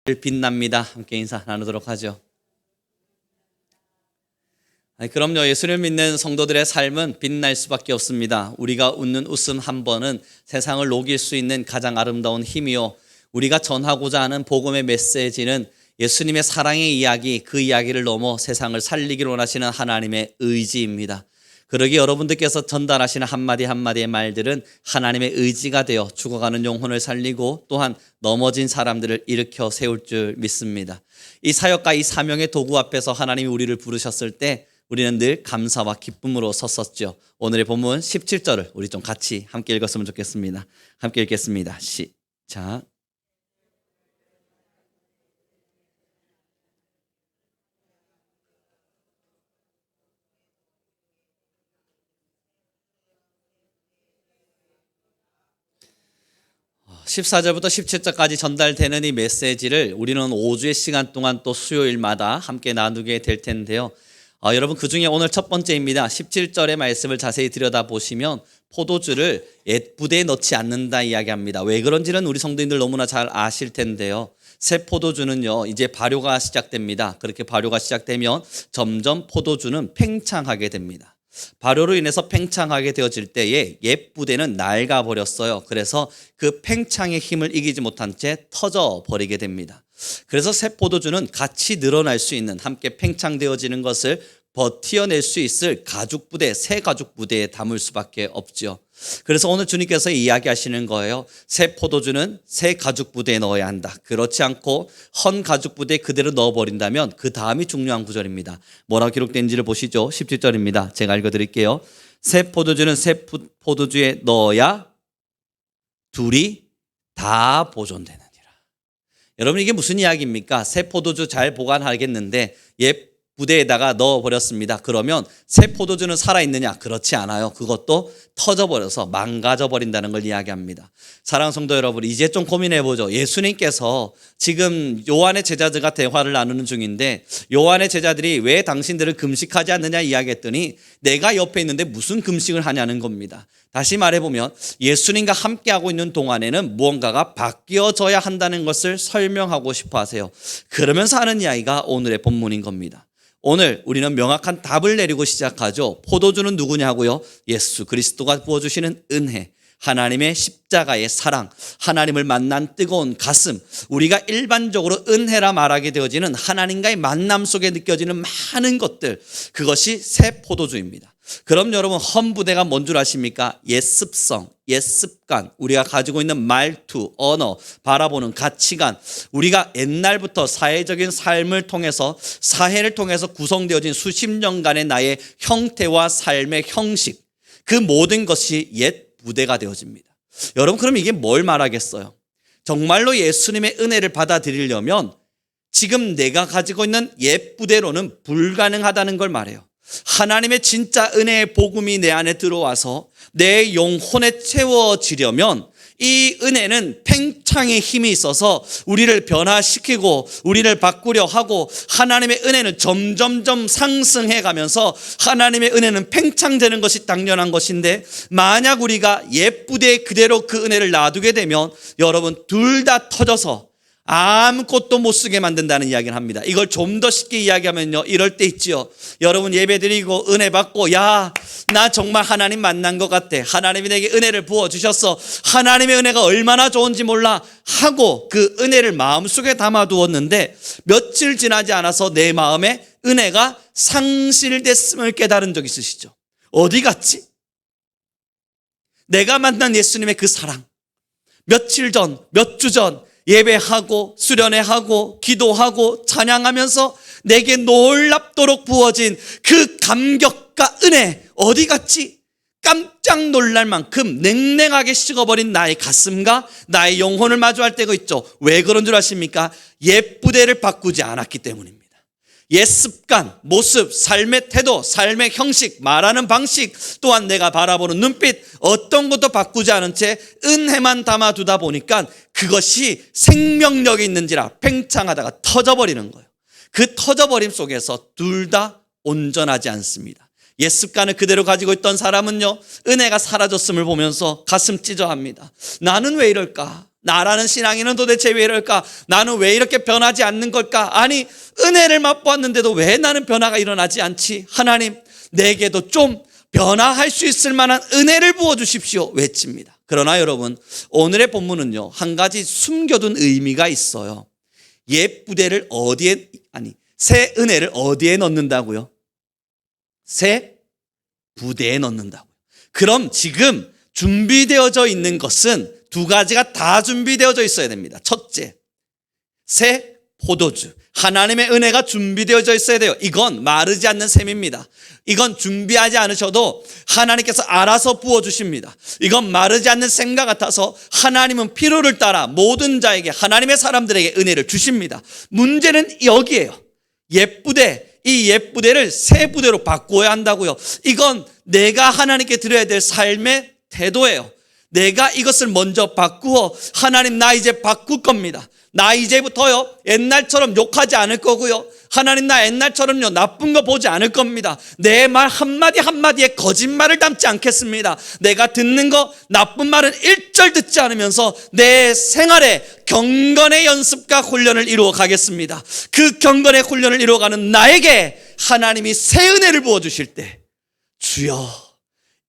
빛납니다. 함께 인사 나누도록 하죠. 그럼요. 예수를 믿는 성도들의 삶은 빛날 수밖에 없습니다. 우리가 웃는 웃음 한 번은 세상을 녹일 수 있는 가장 아름다운 힘이요, 우리가 전하고자 하는 복음의 메시지는 예수님의 사랑의 이야기, 그 이야기를 넘어 세상을 살리기를 원하시는 하나님의 의지입니다. 그러기 여러분들께서 전달하시는 한마디 한마디의 말들은 하나님의 의지가 되어 죽어가는 영혼을 살리고 또한 넘어진 사람들을 일으켜 세울 줄 믿습니다. 이 사역과 이 사명의 도구 앞에서 하나님이 우리를 부르셨을 때 우리는 늘 감사와 기쁨으로 섰었죠. 오늘의 본문 17절을 우리 좀 같이 함께 읽었으면 좋겠습니다. 함께 읽겠습니다. 시작. 14절부터 17절까지 전달되는 이 메시지를 우리는 5주의 시간 동안 또 수요일마다 함께 나누게 될 텐데요. 여러분, 그 중에 오늘 첫 번째입니다. 17절의 말씀을 자세히 들여다보시면 포도주를 옛 부대에 넣지 않는다 이야기합니다. 왜 그런지는 우리 성도님들 너무나 잘 아실 텐데요. 새 포도주는요, 이제 발효가 시작됩니다. 그렇게 발효가 시작되면 점점 포도주는 팽창하게 됩니다. 발효로 인해서 팽창하게 되어질 때에 옛 부대는 낡아 버렸어요. 그래서 그 팽창의 힘을 이기지 못한 채 터져 버리게 됩니다. 그래서 새 포도주는 같이 늘어날 수 있는, 함께 팽창되어지는 것을 버티어낼 수 있을 가죽 부대, 새 가죽 부대에 담을 수밖에 없죠. 그래서 오늘 주님께서 이야기하시는 거예요. 새 포도주는 새 가죽 부대에 넣어야 한다. 그렇지 않고 헌 가죽 부대에 그대로 넣어버린다면 그 다음이 중요한 구절입니다. 뭐라고 기록된지를 보시죠. 17절입니다. 제가 읽어드릴게요. 새 포도주는 새 포도주에 넣어야 둘이 다 보존되느니라. 여러분, 이게 무슨 이야기입니까? 새 포도주 잘 보관하겠는데 옛 부대에다가 넣어버렸습니다. 그러면 새 포도주는 살아있느냐? 그렇지 않아요. 그것도 터져버려서 망가져버린다는 걸 이야기합니다. 사랑하는 성도 여러분, 이제 좀 고민해보죠. 예수님께서 지금 요한의 제자들과 대화를 나누는 중인데 요한의 제자들이 왜 당신들을 금식하지 않느냐 이야기했더니 내가 옆에 있는데 무슨 금식을 하냐는 겁니다. 다시 말해보면 예수님과 함께하고 있는 동안에는 무언가가 바뀌어져야 한다는 것을 설명하고 싶어 하세요. 그러면서 하는 이야기가 오늘의 본문인 겁니다. 오늘 우리는 명확한 답을 내리고 시작하죠. 포도주는 누구냐고요? 예수 그리스도가 부어주시는 은혜, 하나님의 십자가의 사랑, 하나님을 만난 뜨거운 가슴, 우리가 일반적으로 은혜라 말하게 되어지는 하나님과의 만남 속에 느껴지는 많은 것들, 그것이 새 포도주입니다. 그럼 여러분, 헌 부대가 뭔 줄 아십니까? 옛 습성, 옛 습관, 우리가 가지고 있는 말투, 언어, 바라보는 가치관, 우리가 옛날부터 사회적인 삶을 통해서, 사회를 통해서 구성되어진 수십 년간의 나의 형태와 삶의 형식, 그 모든 것이 옛 부대가 되어집니다. 여러분, 그럼 이게 뭘 말하겠어요? 정말로 예수님의 은혜를 받아들이려면 지금 내가 가지고 있는 옛 부대로는 불가능하다는 걸 말해요. 하나님의 진짜 은혜의 복음이 내 안에 들어와서 내 영혼에 채워지려면 이 은혜는 팽창의 힘이 있어서 우리를 변화시키고 우리를 바꾸려 하고, 하나님의 은혜는 점점점 상승해 가면서 하나님의 은혜는 팽창되는 것이 당연한 것인데, 만약 우리가 옛 부대에 그대로 그 은혜를 놔두게 되면 여러분, 둘 다 터져서 아무것도 못 쓰게 만든다는 이야기를 합니다. 이걸 좀 더 쉽게 이야기하면요, 이럴 때 있지요. 여러분, 예배드리고 은혜 받고, 야, 나 정말 하나님 만난 것 같아. 하나님이 내게 은혜를 부어주셨어. 하나님의 은혜가 얼마나 좋은지 몰라 하고 그 은혜를 마음속에 담아두었는데 며칠 지나지 않아서 내 마음에 은혜가 상실됐음을 깨달은 적 있으시죠? 어디 갔지? 내가 만난 예수님의 그 사랑, 며칠 전, 몇 주 전 예배하고 수련회하고 기도하고 찬양하면서 내게 놀랍도록 부어진 그 감격과 은혜 어디 갔지? 깜짝 놀랄 만큼 냉랭하게 식어버린 나의 가슴과 나의 영혼을 마주할 때가 있죠. 왜 그런 줄 아십니까? 옛 부대를 바꾸지 않았기 때문입니다. 옛 습관, 모습, 삶의 태도, 삶의 형식, 말하는 방식, 또한 내가 바라보는 눈빛, 어떤 것도 바꾸지 않은 채 은혜만 담아두다 보니까 그것이 생명력이 있는지라 팽창하다가 터져버리는 거예요. 그 터져버림 속에서 둘 다 온전하지 않습니다. 옛 습관을 그대로 가지고 있던 사람은요, 은혜가 사라졌음을 보면서 가슴 찢어합니다. 나는 왜 이럴까? 나라는 신앙인은 도대체 왜 이럴까? 나는 왜 이렇게 변하지 않는 걸까? 아니, 은혜를 맛보았는데도 왜 나는 변화가 일어나지 않지? 하나님, 내게도 좀 변화할 수 있을 만한 은혜를 부어주십시오. 외칩니다. 그러나 여러분, 오늘의 본문은요, 한 가지 숨겨둔 의미가 있어요. 옛 부대를 새 은혜를 어디에 넣는다고요? 새 부대에 넣는다고요. 그럼 지금 준비되어져 있는 것은 두 가지가 다 준비되어져 있어야 됩니다. 첫째, 새 포도주. 하나님의 은혜가 준비되어져 있어야 돼요. 이건 마르지 않는 셈입니다. 이건 준비하지 않으셔도 하나님께서 알아서 부어주십니다. 이건 마르지 않는 셈과 같아서 하나님은 필요를 따라 모든 자에게, 하나님의 사람들에게 은혜를 주십니다. 문제는 여기에요. 옛부대, 이 옛부대를 새 부대로 바꾸어야 한다고요. 이건 내가 하나님께 드려야 될 삶의 태도예요. 내가 이것을 먼저 바꾸어, 하나님 나 이제 바꿀 겁니다. 나 이제부터요 옛날처럼 욕하지 않을 거고요, 하나님 나 옛날처럼요 나쁜 거 보지 않을 겁니다. 내 말 한마디 한마디에 거짓말을 담지 않겠습니다. 내가 듣는 거 나쁜 말은 일절 듣지 않으면서 내 생활에 경건의 연습과 훈련을 이루어 가겠습니다. 그 경건의 훈련을 이루어가는 나에게 하나님이 새 은혜를 부어주실 때, 주여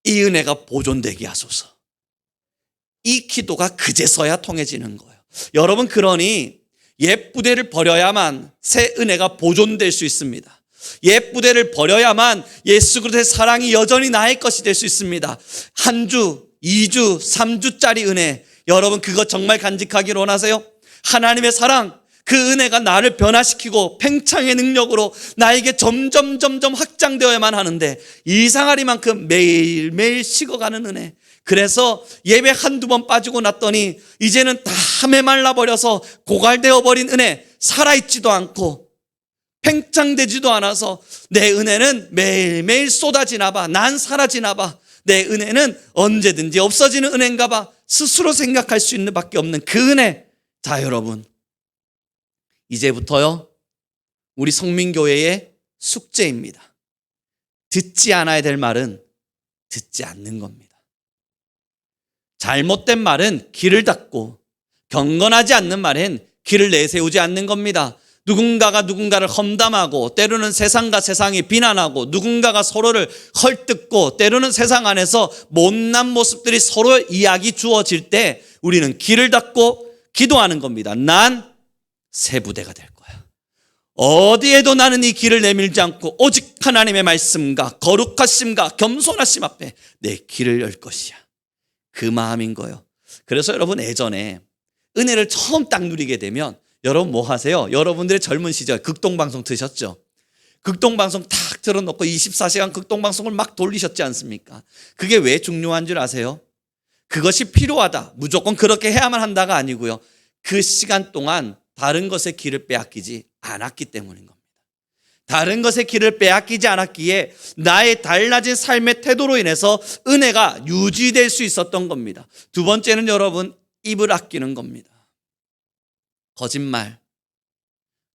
이 은혜가 보존되게 하소서. 이 기도가 그제서야 통해지는 거예요. 여러분, 그러니 옛 부대를 버려야만 새 은혜가 보존될 수 있습니다. 옛 부대를 버려야만 예수 그리스도의 사랑이 여전히 나의 것이 될 수 있습니다. 한 주, 2주, 3주짜리 은혜, 여러분 그거 정말 간직하기를 원하세요? 하나님의 사랑, 그 은혜가 나를 변화시키고 팽창의 능력으로 나에게 점점 확장되어야만 하는데, 이상하리만큼 매일매일 식어가는 은혜. 그래서 예배 한두 번 빠지고 났더니 이제는 다 메말라버려서 고갈되어 버린 은혜, 살아있지도 않고 팽창되지도 않아서 내 은혜는 매일매일 쏟아지나 봐, 난 사라지나 봐, 내 은혜는 언제든지 없어지는 은혜인가 봐, 스스로 생각할 수 있는 밖에 없는 그 은혜. 자, 여러분, 이제부터요 우리 성민교회의 숙제입니다. 듣지 않아야 될 말은 듣지 않는 겁니다. 잘못된 말은 귀를 닫고, 경건하지 않는 말엔 귀를 내세우지 않는 겁니다. 누군가가 누군가를 험담하고, 때로는 세상과 세상이 비난하고, 누군가가 서로를 헐뜯고, 때로는 세상 안에서 못난 모습들이 서로 이야기 주어질 때 우리는 귀를 닫고 기도하는 겁니다. 난 새 부대가 될 거야. 어디에도 나는 이 귀를 내밀지 않고 오직 하나님의 말씀과 거룩하심과 겸손하심 앞에 내 귀를 열 것이야. 그 마음인 거예요. 그래서 여러분, 예전에 은혜를 처음 딱 누리게 되면 여러분 뭐 하세요? 여러분들의 젊은 시절 극동방송 드셨죠? 극동방송 탁 틀어놓고 24시간 극동방송을 막 돌리셨지 않습니까? 그게 왜 중요한 줄 아세요? 그것이 필요하다, 무조건 그렇게 해야만 한다가 아니고요, 그 시간 동안 다른 것에 귀를 빼앗기지 않았기 때문인 겁니다. 다른 것에 귀를 빼앗기지 않았기에 나의 달라진 삶의 태도로 인해서 은혜가 유지될 수 있었던 겁니다. 두 번째는 여러분, 입을 아끼는 겁니다. 거짓말,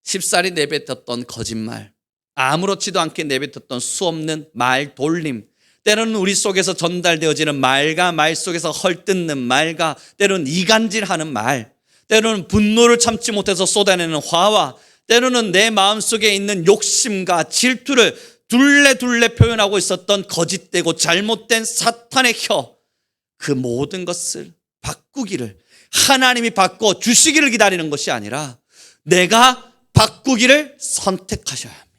쉽사리 내뱉었던 거짓말, 아무렇지도 않게 내뱉었던 수없는 말 돌림, 때로는 우리 속에서 전달되어지는 말과 말 속에서 헐뜯는 말과 때로는 이간질하는 말, 때로는 분노를 참지 못해서 쏟아내는 화와, 때로는 내 마음속에 있는 욕심과 질투를 둘레둘레 표현하고 있었던 거짓되고 잘못된 사탄의 혀, 그 모든 것을 바꾸기를, 하나님이 바꿔 주시기를 기다리는 것이 아니라 내가 바꾸기를 선택하셔야 합니다.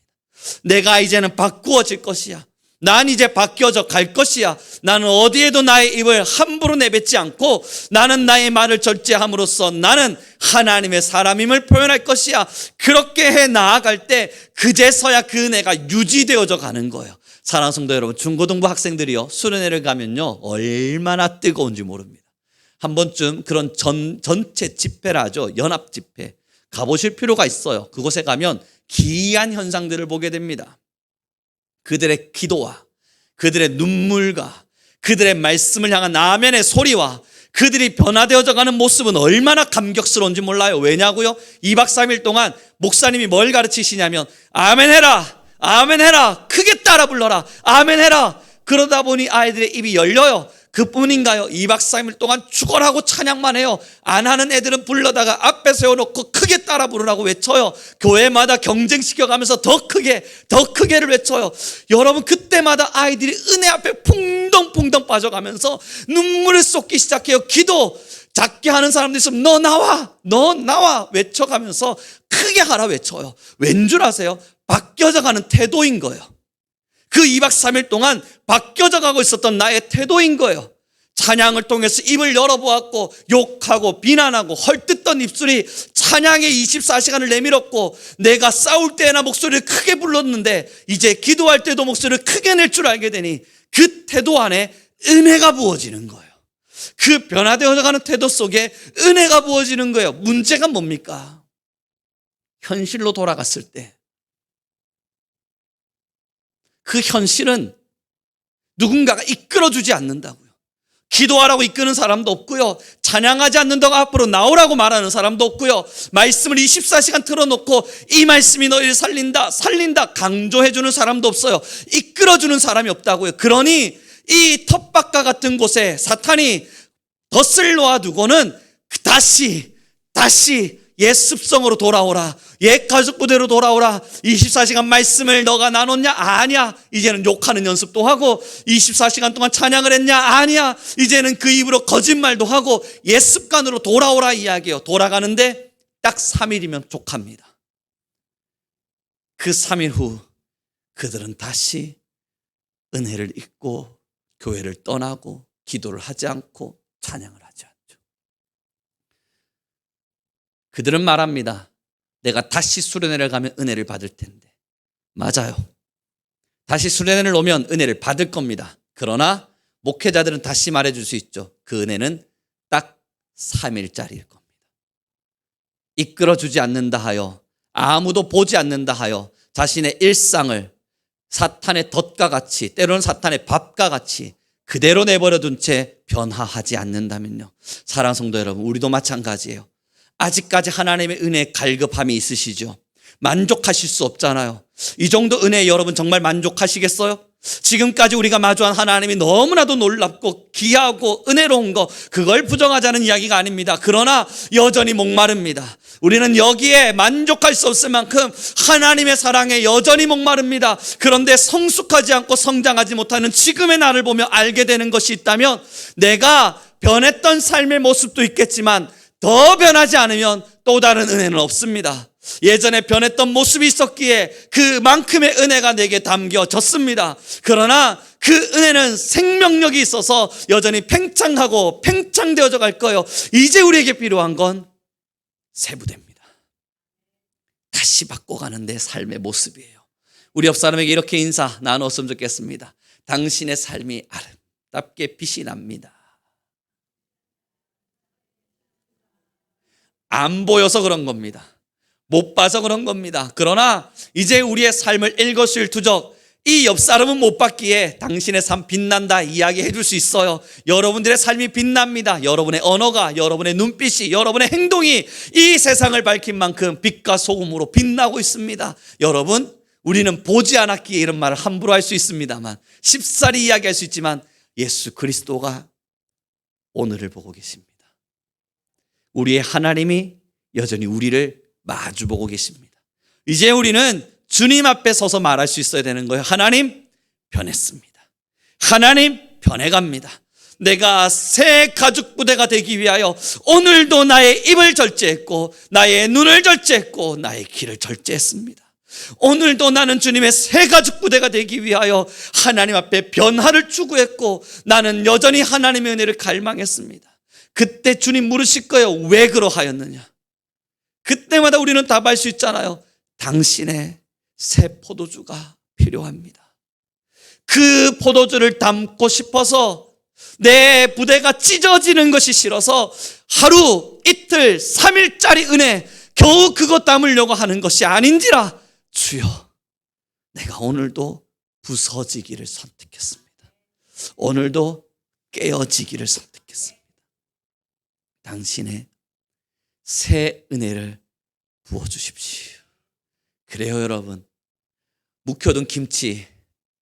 내가 이제는 바꾸어질 것이야. 난 이제 바뀌어져 갈 것이야. 나는 어디에도 나의 입을 함부로 내뱉지 않고, 나는 나의 말을 절제함으로써 나는 하나님의 사람임을 표현할 것이야. 그렇게 해 나아갈 때 그제서야 그 은혜가 유지되어져 가는 거예요. 사랑하는 성도 여러분, 중고등부 학생들이요 수련회를 가면요 얼마나 뜨거운지 모릅니다. 한 번쯤 그런 전체 집회라 하죠, 연합 집회 가보실 필요가 있어요. 그곳에 가면 기이한 현상들을 보게 됩니다. 그들의 기도와 그들의 눈물과 그들의 말씀을 향한 아멘의 소리와 그들이 변화되어져 가는 모습은 얼마나 감격스러운지 몰라요. 왜냐고요? 2박 3일 동안 목사님이 뭘 가르치시냐면 아멘해라, 아멘해라, 크게 따라 불러라, 아멘해라. 그러다 보니 아이들의 입이 열려요. 그뿐인가요? 2박 3일 동안 죽어라고 찬양만 해요. 안 하는 애들은 불러다가 앞에 세워놓고 크게 따라 부르라고 외쳐요. 교회마다 경쟁시켜가면서 더 크게를 외쳐요. 여러분, 그때마다 아이들이 은혜 앞에 풍덩풍덩 빠져가면서 눈물을 쏟기 시작해요. 기도 작게 하는 사람도 있으면 너 나와 외쳐가면서 크게 하라 외쳐요. 왠 줄 아세요? 바뀌어져 가는 태도인 거예요. 그 2박 3일 동안 바뀌어져 가고 있었던 나의 태도인 거예요. 찬양을 통해서 입을 열어보았고 욕하고 비난하고 헐뜯던 입술이 찬양에 24시간을 내밀었고, 내가 싸울 때나 목소리를 크게 불렀는데 이제 기도할 때도 목소리를 크게 낼 줄 알게 되니 그 태도 안에 은혜가 부어지는 거예요. 그 변화되어져 가는 태도 속에 은혜가 부어지는 거예요. 문제가 뭡니까? 현실로 돌아갔을 때 그 현실은 누군가가 이끌어주지 않는다고요. 기도하라고 이끄는 사람도 없고요. 찬양하지 않는다고 앞으로 나오라고 말하는 사람도 없고요. 말씀을 24시간 틀어놓고 이 말씀이 너희를 살린다 강조해주는 사람도 없어요. 이끌어주는 사람이 없다고요. 그러니 이 텃밭과 같은 곳에 사탄이 덫을 놓아두고는 다시 옛 습성으로 돌아오라, 옛 가족 부대로 돌아오라. 24시간 말씀을 너가 나눴냐? 아니야. 이제는 욕하는 연습도 하고, 24시간 동안 찬양을 했냐? 아니야. 이제는 그 입으로 거짓말도 하고 옛 습관으로 돌아오라 이야기예요. 돌아가는데 딱 3일이면 족합니다. 그 3일 후 그들은 다시 은혜를 잊고 교회를 떠나고 기도를 하지 않고 찬양을 하지 않죠. 그들은 말합니다. 내가 다시 수련회를 가면 은혜를 받을 텐데. 맞아요. 다시 수련회를 오면 은혜를 받을 겁니다. 그러나 목회자들은 다시 말해줄 수 있죠. 그 은혜는 딱 3일짜리일 겁니다. 이끌어주지 않는다 하여, 아무도 보지 않는다 하여 자신의 일상을 사탄의 덫과 같이, 때로는 사탄의 밥과 같이 그대로 내버려둔 채 변화하지 않는다면요. 사랑하는 성도 여러분, 우리도 마찬가지예요. 아직까지 하나님의 은혜에 갈급함이 있으시죠? 만족하실 수 없잖아요. 이 정도 은혜에 여러분 정말 만족하시겠어요? 지금까지 우리가 마주한 하나님이 너무나도 놀랍고 귀하고 은혜로운 거, 그걸 부정하자는 이야기가 아닙니다. 그러나 여전히 목마릅니다. 우리는 여기에 만족할 수 없을 만큼 하나님의 사랑에 여전히 목마릅니다. 그런데 성숙하지 않고 성장하지 못하는 지금의 나를 보며 알게 되는 것이 있다면, 내가 변했던 삶의 모습도 있겠지만 더 변하지 않으면 또 다른 은혜는 없습니다. 예전에 변했던 모습이 있었기에 그만큼의 은혜가 내게 담겨졌습니다. 그러나 그 은혜는 생명력이 있어서 여전히 팽창하고 팽창되어져 갈 거예요. 이제 우리에게 필요한 건 세부대입니다. 다시 바꿔가는 내 삶의 모습이에요. 우리 옆 사람에게 이렇게 인사 나눴으면 좋겠습니다. 당신의 삶이 아름답게 빛이 납니다. 안 보여서 그런 겁니다. 못 봐서 그런 겁니다. 그러나 이제 우리의 삶을 일거수일투족, 이 옆 사람은 못 봤기에 당신의 삶 빛난다 이야기해 줄 수 있어요. 여러분들의 삶이 빛납니다. 여러분의 언어가, 여러분의 눈빛이, 여러분의 행동이 이 세상을 밝힌 만큼 빛과 소금으로 빛나고 있습니다. 여러분, 우리는 보지 않았기에 이런 말을 함부로 할 수 있습니다만, 쉽사리 이야기할 수 있지만 예수 그리스도가 오늘을 보고 계십니다. 우리의 하나님이 여전히 우리를 마주보고 계십니다. 이제 우리는 주님 앞에 서서 말할 수 있어야 되는 거예요. 하나님, 변했습니다. 하나님, 변해갑니다. 내가 새 가죽 부대가 되기 위하여 오늘도 나의 입을 절제했고, 나의 눈을 절제했고, 나의 귀를 절제했습니다. 오늘도 나는 주님의 새 가죽 부대가 되기 위하여 하나님 앞에 변화를 추구했고, 나는 여전히 하나님의 은혜를 갈망했습니다. 그때 주님 물으실 거예요. 왜 그러하였느냐? 그때마다 우리는 답할 수 있잖아요. 당신의 새 포도주가 필요합니다. 그 포도주를 담고 싶어서, 내 부대가 찢어지는 것이 싫어서 하루, 이틀, 3일짜리 은혜 겨우 그것 담으려고 하는 것이 아닌지라 주여, 내가 오늘도 부서지기를 선택했습니다. 오늘도 깨어지기를 선택했습니다. 당신의 새 은혜를 부어주십시오. 그래요 여러분, 묵혀둔 김치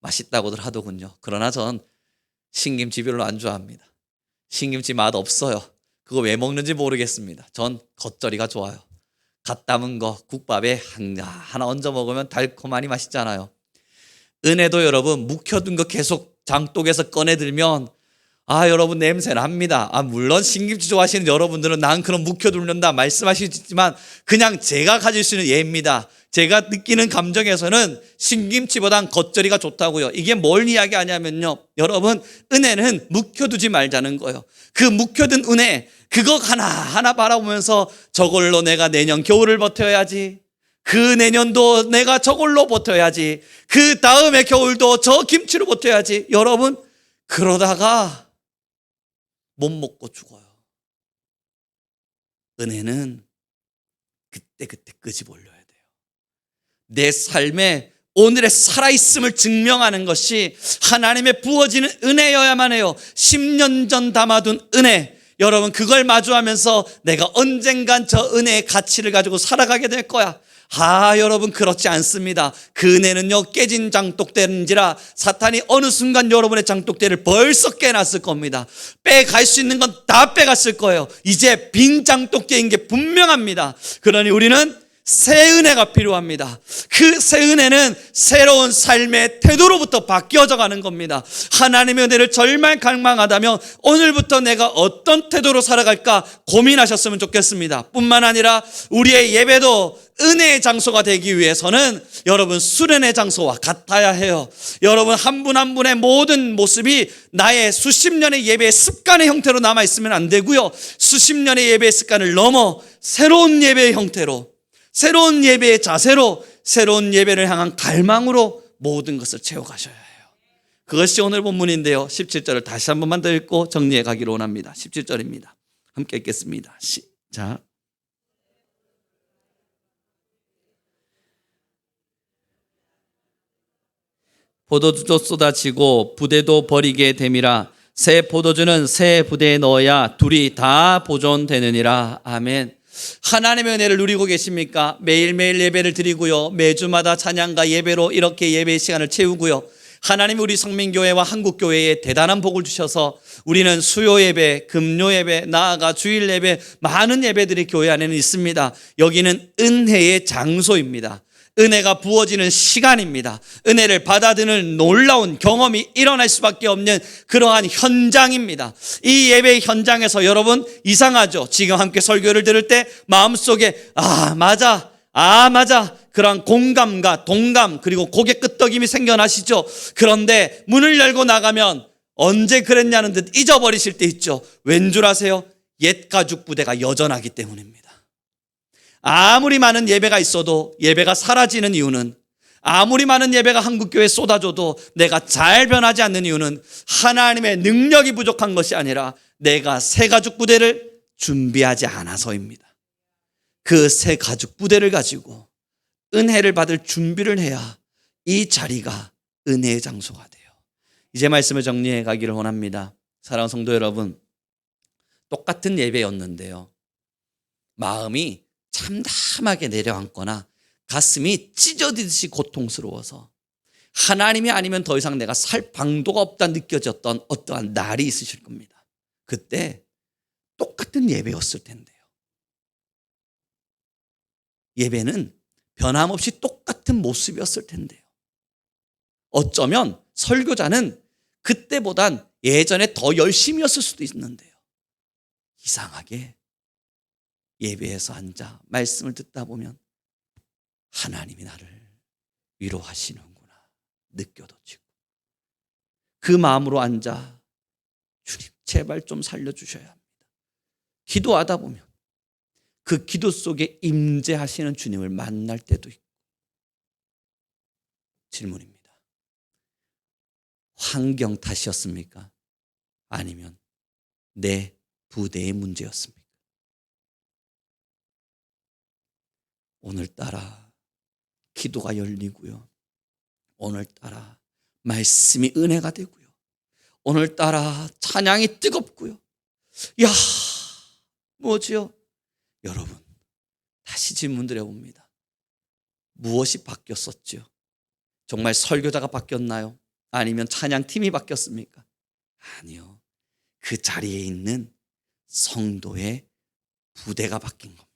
맛있다고들 하더군요. 그러나 전 신김치 별로 안 좋아합니다. 신김치 맛 없어요. 그거 왜 먹는지 모르겠습니다. 전 겉절이가 좋아요. 갓 담은 거 국밥에 하나 얹어 먹으면 달콤하니 맛있잖아요. 은혜도 여러분 묵혀둔 거 계속 장독에서 꺼내들면 여러분 냄새 납니다. 물론 신김치 좋아하시는 여러분들은 난 그런 묵혀두는다 말씀하시지만 그냥 제가 가질 수 있는 예입니다. 제가 느끼는 감정에서는 신김치보단 겉절이가 좋다고요. 이게 뭘 이야기하냐면요, 여러분 은혜는 묵혀두지 말자는 거예요. 그 묵혀둔 은혜 그거 하나하나 바라보면서 저걸로 내가 내년 겨울을 버텨야지, 그 내년도 내가 저걸로 버텨야지, 그 다음에 겨울도 저 김치로 버텨야지. 여러분 그러다가 못 먹고 죽어요. 은혜는 그때 끄집 올려야 돼요. 내 삶에 오늘의 살아있음을 증명하는 것이 하나님의 부어지는 은혜여야만 해요. 10년 전 담아둔 은혜, 여러분 그걸 마주하면서 내가 언젠간 저 은혜의 가치를 가지고 살아가게 될 거야. 여러분 그렇지 않습니다. 그 은혜는요 깨진 장독대인지라 사탄이 어느 순간 여러분의 장독대를 벌써 깨놨을 겁니다. 빼갈 수 있는 건 다 빼갔을 거예요. 이제 빈 장독대인 게 분명합니다. 그러니 우리는 새 은혜가 필요합니다. 그 새 은혜는 새로운 삶의 태도로부터 바뀌어져 가는 겁니다. 하나님의 은혜를 정말 갈망하다면 오늘부터 내가 어떤 태도로 살아갈까 고민하셨으면 좋겠습니다. 뿐만 아니라 우리의 예배도 은혜의 장소가 되기 위해서는 여러분 수련의 장소와 같아야 해요. 여러분 한 분 한 분의 모든 모습이 나의 수십 년의 예배의 습관의 형태로 남아있으면 안 되고요, 수십 년의 예배의 습관을 넘어 새로운 예배의 형태로, 새로운 예배의 자세로, 새로운 예배를 향한 갈망으로 모든 것을 채워가셔야 해요. 그것이 오늘 본문인데요, 17절을 다시 한 번만 더 읽고 정리해 가기를 원합니다. 17절입니다. 함께 읽겠습니다. 시작. 포도주도 쏟아지고 부대도 버리게 됨이라. 새 포도주는 새 부대에 넣어야 둘이 다 보존되느니라. 아멘. 하나님의 은혜를 누리고 계십니까? 매일매일 예배를 드리고요, 매주마다 찬양과 예배로 이렇게 예배의 시간을 채우고요, 하나님이 우리 성민교회와 한국교회에 대단한 복을 주셔서 우리는 수요 예배, 금요 예배, 나아가 주일 예배, 많은 예배들이 교회 안에는 있습니다. 여기는 은혜의 장소입니다. 은혜가 부어지는 시간입니다. 은혜를 받아드는 놀라운 경험이 일어날 수밖에 없는 그러한 현장입니다. 이 예배의 현장에서 여러분 이상하죠? 지금 함께 설교를 들을 때 마음속에 맞아 그러한 공감과 동감, 그리고 고개 끄덕임이 생겨나시죠? 그런데 문을 열고 나가면 언제 그랬냐는 듯 잊어버리실 때 있죠. 왠 줄 아세요? 옛 가죽 부대가 여전하기 때문입니다. 아무리 많은 예배가 있어도 예배가 사라지는 이유는, 아무리 많은 예배가 한국교회에 쏟아져도 내가 잘 변하지 않는 이유는 하나님의 능력이 부족한 것이 아니라 내가 새 가죽 부대를 준비하지 않아서입니다. 그 새 가죽 부대를 가지고 은혜를 받을 준비를 해야 이 자리가 은혜의 장소가 돼요. 이제 말씀을 정리해 가기를 원합니다. 사랑하는 성도 여러분, 똑같은 예배였는데요, 마음이 참담하게 내려앉거나 가슴이 찢어지듯이 고통스러워서 하나님이 아니면 더 이상 내가 살 방도가 없다 느껴졌던 어떠한 날이 있으실 겁니다. 그때 똑같은 예배였을 텐데요, 예배는 변함없이 똑같은 모습이었을 텐데요, 어쩌면 설교자는 그때보단 예전에 더 열심히였을 수도 있는데요, 이상하게 예배에서 앉아 말씀을 듣다 보면 하나님이 나를 위로하시는구나 느껴지고, 그 마음으로 앉아 주님 제발 좀 살려주셔야 합니다. 기도하다 보면 그 기도 속에 임재하시는 주님을 만날 때도 있고. 질문입니다. 환경 탓이었습니까? 아니면 내 부대의 문제였습니까? 오늘따라 기도가 열리고요, 오늘따라 말씀이 은혜가 되고요, 오늘따라 찬양이 뜨겁고요, 야 뭐지요? 여러분 다시 질문드려 봅니다. 무엇이 바뀌었었죠? 정말 설교자가 바뀌었나요? 아니면 찬양팀이 바뀌었습니까? 아니요. 그 자리에 있는 성도의 부대가 바뀐 겁니다.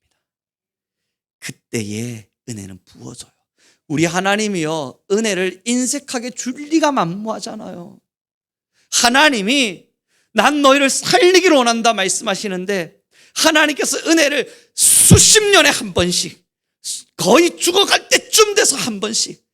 그때의 은혜는 부어져요. 우리 하나님이요, 은혜를 인색하게 줄 리가 만무하잖아요. 하나님이 난 너희를 살리기를 원한다 말씀하시는데, 하나님께서 은혜를 수십 년에 한 번씩, 거의 죽어갈 때쯤 돼서 한 번씩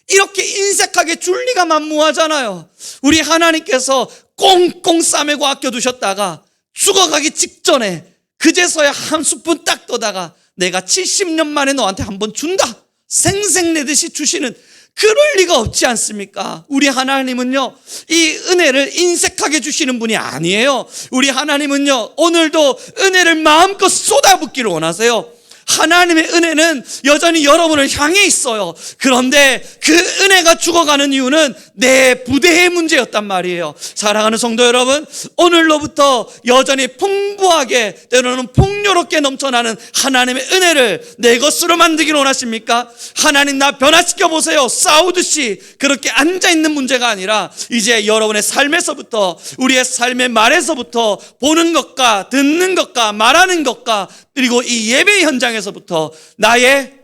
이렇게 인색하게 줄 리가 만무하잖아요. 우리 하나님께서 꽁꽁 싸매고 아껴두셨다가 죽어가기 직전에 그제서야 한 스푼 딱 떠다가 내가 70년 만에 너한테 한 번 준다, 생색내듯이 주시는, 그럴 리가 없지 않습니까? 우리 하나님은요, 이 은혜를 인색하게 주시는 분이 아니에요. 우리 하나님은요, 오늘도 은혜를 마음껏 쏟아붓기를 원하세요. 하나님의 은혜는 여전히 여러분을 향해 있어요. 그런데 그 은혜가 죽어가는 이유는 내 부대의 문제였단 말이에요. 사랑하는 성도 여러분, 오늘로부터 여전히 풍부하게, 때로는 풍요롭게 넘쳐나는 하나님의 은혜를 내 것으로 만들기를 원하십니까? 하나님 나 변화시켜 보세요. 싸우듯이 그렇게 앉아있는 문제가 아니라 이제 여러분의 삶에서부터, 우리의 삶의 말에서부터, 보는 것과 듣는 것과 말하는 것과, 그리고 이 예배 현장에서부터 나의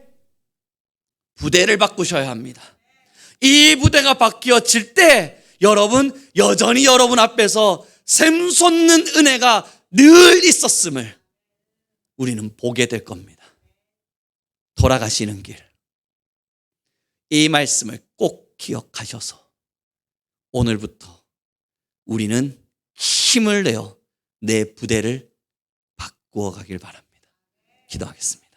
부대를 바꾸셔야 합니다. 이 부대가 바뀌어질 때 여러분, 여전히 여러분 앞에서 샘솟는 은혜가 늘 있었음을 우리는 보게 될 겁니다. 돌아가시는 길, 이 말씀을 꼭 기억하셔서 오늘부터 우리는 힘을 내어 내 부대를 바꾸어 가길 바랍니다. 기도하겠습니다.